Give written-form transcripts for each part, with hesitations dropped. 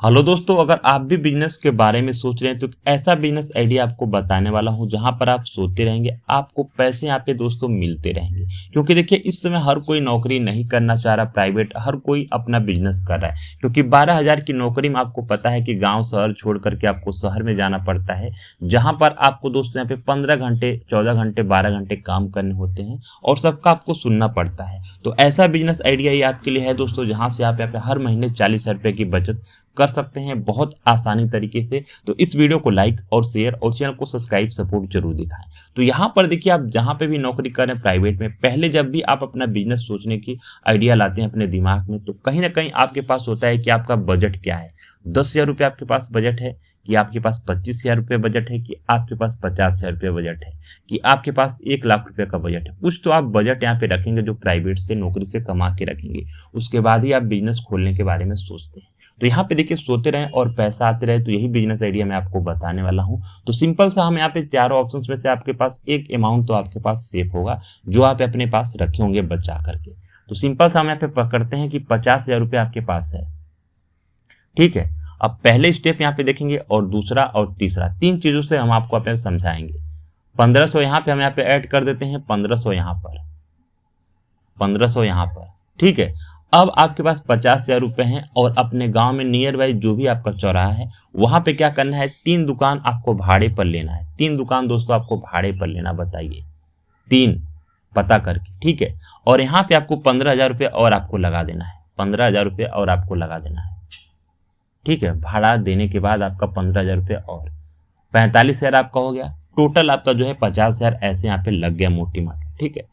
Hello दोस्तों, अगर आप भी बिजनेस के बारे में सोच रहे हैं तो ऐसा बिजनेस आइडिया आपको बताने वाला हूं जहां पर आप सोते रहेंगे, आपको पैसे यहाँ पे दोस्तों मिलते रहेंगे। क्योंकि देखिए इस समय हर कोई नौकरी नहीं करना चाह रहा प्राइवेट, हर कोई अपना बिजनेस कर रहा है। क्योंकि 12,000 की नौकरी में आपको पता है कि गाँव शहर छोड़ करके आपको शहर में जाना पड़ता है, जहाँ पर आपको दोस्तों यहाँ पे 15 घंटे 14 घंटे 12 घंटे काम करने होते हैं और सबका आपको सुनना पड़ता है। तो ऐसा बिजनेस आइडिया ये आपके लिए है दोस्तों, जहाँ से आप यहाँ पे हर महीने 40,000 रुपये की बचत कर सकते हैं बहुत आसानी तरीके से। तो इस वीडियो को लाइक और शेयर और चैनल को सब्सक्राइब सपोर्ट जरूर दिखाएं। तो यहाँ पर देखिए, आप जहाँ पे भी नौकरी कर रहे हैं प्राइवेट में, पहले जब भी आप अपना बिजनेस सोचने की आइडिया लाते हैं अपने दिमाग में, तो कहीं ना कहीं आपके पास होता है कि आपका बजट क्या है। 10,000 रुपये आपके पास बजट है, कि आपके पास 25,000 रुपये बजट है, कि आपके पास 50,000 रुपये बजट है, कि आपके पास 1 लाख रुपये का बजट है। कुछ तो आप बजट यहाँ पे रखेंगे जो प्राइवेट से नौकरी से कमा के रखेंगे, उसके बाद ही आप बिजनेस खोलने के बारे में सोचते हैं। तो यहाँ पे देखिए, सोते रहें और पैसा आते रहे, तो यही बिजनेस आइडिया मैं आपको बताने वाला हूँ। तो सिंपल सा, हम यहाँ पे चारों ऑप्शंस में से आपके पास एक अमाउंट तो आपके पास सेफ होगा जो आप अपने पास रखे होंगे बचा करके। तो सिंपल सा हम यहाँ पे पकड़ते हैं कि 50,000 रुपये आपके पास है, ठीक है। अब पहले स्टेप यहाँ पे देखेंगे और दूसरा और तीसरा, 3 चीजों से हम आपको यहाँ पे समझाएंगे। 1500 यहाँ पे हम यहाँ पे ऐड कर देते हैं, 1500 यहाँ पर, 1500 यहाँ पर, ठीक है। अब आपके पास 50,000 रुपये हैं और अपने गांव में नियर बाई जो भी आपका चौराहा है वहां पे क्या करना है, 3 दुकान आपको भाड़े पर लेना है। 3 दुकान दोस्तों आपको भाड़े पर लेना, बताइए 3 पता करके, ठीक है। और यहाँ पे आपको 15,000 रुपये और आपको लगा देना है, 15,000 रुपये और आपको लगा देना है, ठीक है। भाड़ा देने के बाद आपका 15,000 रुपये और 45,000 आपका हो गया। टोटल आपका जो है 50,000 ऐसे यहाँ पे लग गया मोटी माटी, ठीक है।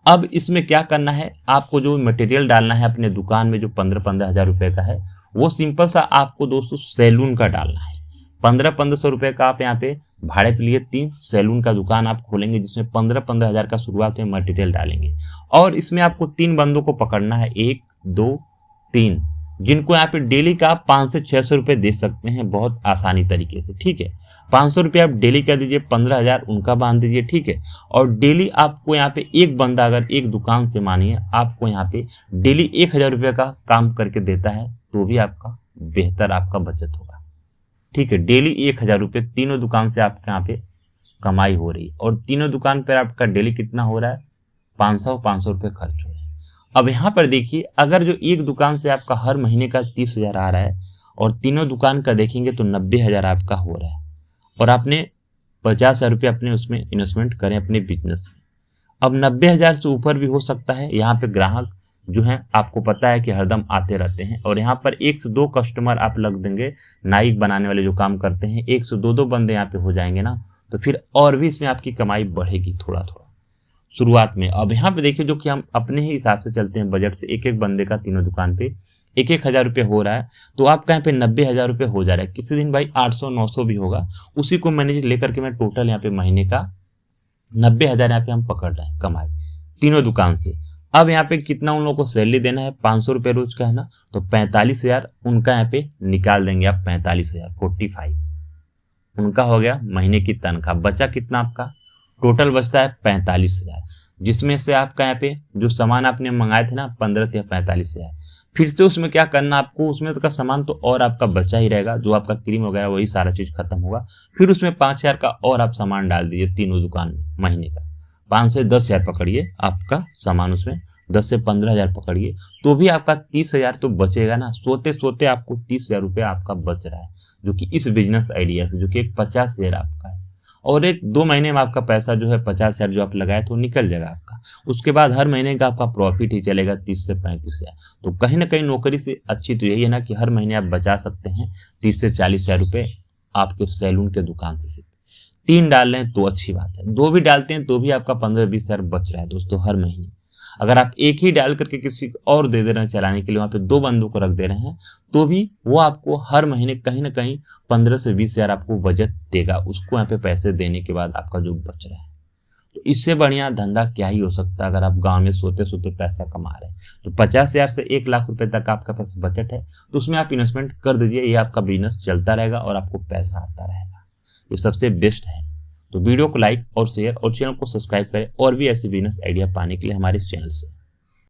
अब इसमें क्या करना है, आपको जो मटेरियल डालना है अपने दुकान में जो 15,000 रुपये का है, वो सिंपल सा आपको दोस्तों सैलून का डालना है। 1500 रुपये का आप यहाँ पे भाड़े पे लिए 3 सैलून का दुकान आप खोलेंगे, जिसमें 15,000 का शुरुआत में मटेरियल डालेंगे। और इसमें आपको 3 बंदों को पकड़ना है, 1 2 3, जिनको यहाँ पे डेली का आप 500 से 600 रुपये दे सकते हैं बहुत आसानी तरीके से, ठीक है। 500 रुपये आप डेली का दीजिए, 15,000 उनका बांध दीजिए, ठीक है। और डेली आपको यहाँ पे एक बंदा अगर एक दुकान से मानिए आपको यहाँ पे डेली 1,000 रुपये का काम करके देता है, तो भी आपका बेहतर आपका बचत होगा, ठीक है। डेली 1,000 रुपये तीनों दुकान से आपके यहाँ पे कमाई हो रही है, और तीनों दुकान पर आपका डेली कितना हो रहा है, 500 रुपये खर्च हो रहा है। अब यहाँ पर देखिए, अगर जो एक दुकान से आपका हर महीने का 30,000 आ रहा है और तीनों दुकान का देखेंगे तो 90,000 आपका हो रहा है, और आपने 50,000 रुपये अपने उसमें इन्वेस्टमेंट करें अपने बिजनेस में। अब 90,000 से ऊपर भी हो सकता है। यहाँ पे ग्राहक जो है आपको पता है कि हरदम आते रहते हैं, और यहाँ पर 1 से 2 कस्टमर आप लग देंगे, नाई बनाने वाले जो काम करते हैं 1 से 2 बंदे यहाँ पे हो जाएंगे ना, तो फिर और भी इसमें आपकी कमाई बढ़ेगी थोड़ा थोड़ा शुरुआत में। अब यहाँ पे देखिए, जो कि हम अपने ही हिसाब से चलते हैं बजट से, एक एक बंदे का तीनों दुकान पे 1,000 रुपये हो रहा है, तो आपका यहाँ पे 90,000 रुपये हो जा रहा है। किसी दिन भाई 800 900 भी होगा, उसी को मैंने लेकर के मैं टोटल यहाँ पे महीने का 90,000 यहाँ पे हम पकड़ रहे हैं कमाई तीनों दुकान से। अब यहाँ पे कितना उन लोगों को सैलरी देना है, 500 रुपये रोज का है ना, तो 45,000 उनका यहाँ पे निकाल देंगे आप। 45,000 45 उनका हो गया महीने की तनख्वाह। बचा कितना आपका, टोटल बचता है 45,000, जिसमें से आपका यहाँ पे जो सामान आपने मंगाए थे ना 15 या 45,000, फिर से उसमें क्या करना आपको, उसमें का सामान तो और आपका बचा ही रहेगा, जो आपका क्रीम वगैरह वही सारा चीज खत्म होगा। फिर उसमें 5,000 का और आप सामान डाल दीजिए तीनों दुकान में महीने का। 5 से 10,000 पकड़िए आपका सामान, उसमें 10 से 15,000 पकड़िए, तो भी आपका 30,000 तो बचेगा ना। सोते सोते आपको 30,000 रुपये आपका बच रहा है, जो कि इस बिजनेस आइडिया से, जो कि एक 50,000 आपका है। और 1-2 महीने में आपका पैसा जो है 50,000 जो आप लगाए तो निकल जाएगा आपका। उसके बाद हर महीने का आपका प्रॉफिट ही चलेगा 30 से 35,000। तो कहीं ना कहीं नौकरी से अच्छी तो यही है ना कि हर महीने आप बचा सकते हैं 30 से 40,000 रुपये आपके सैलून के दुकान से। सिर्फ 3 डाल रहे हैं तो अच्छी बात है, 2 भी डालते हैं तो भी आपका 15-20,000 बच रहा है दोस्तों हर महीने। अगर आप एक ही डाल करके किसी और दे रहे हैं चलाने के लिए, वहां पे 2 बंदों को रख दे रहे हैं, तो भी वो आपको हर महीने कहीं ना कहीं 15 से 20,000 आपको बचत देगा, उसको यहाँ पे पैसे देने के बाद आपका जो बच रहा है। तो इससे बढ़िया धंधा क्या ही हो सकता है। अगर आप गांव में सोते सोते पैसा कमा रहे हैं, तो 50,000 से 1 लाख रुपए तक आपका पास बचत है, तो उसमें आप इन्वेस्टमेंट कर दीजिए। ये आपका बिजनेस चलता रहेगा और आपको पैसा आता रहेगा, ये सबसे बेस्ट है। तो वीडियो को लाइक और शेयर और चैनल को सब्सक्राइब करें और भी ऐसे बिजनेस आइडिया पाने के लिए हमारे इस चैनल से।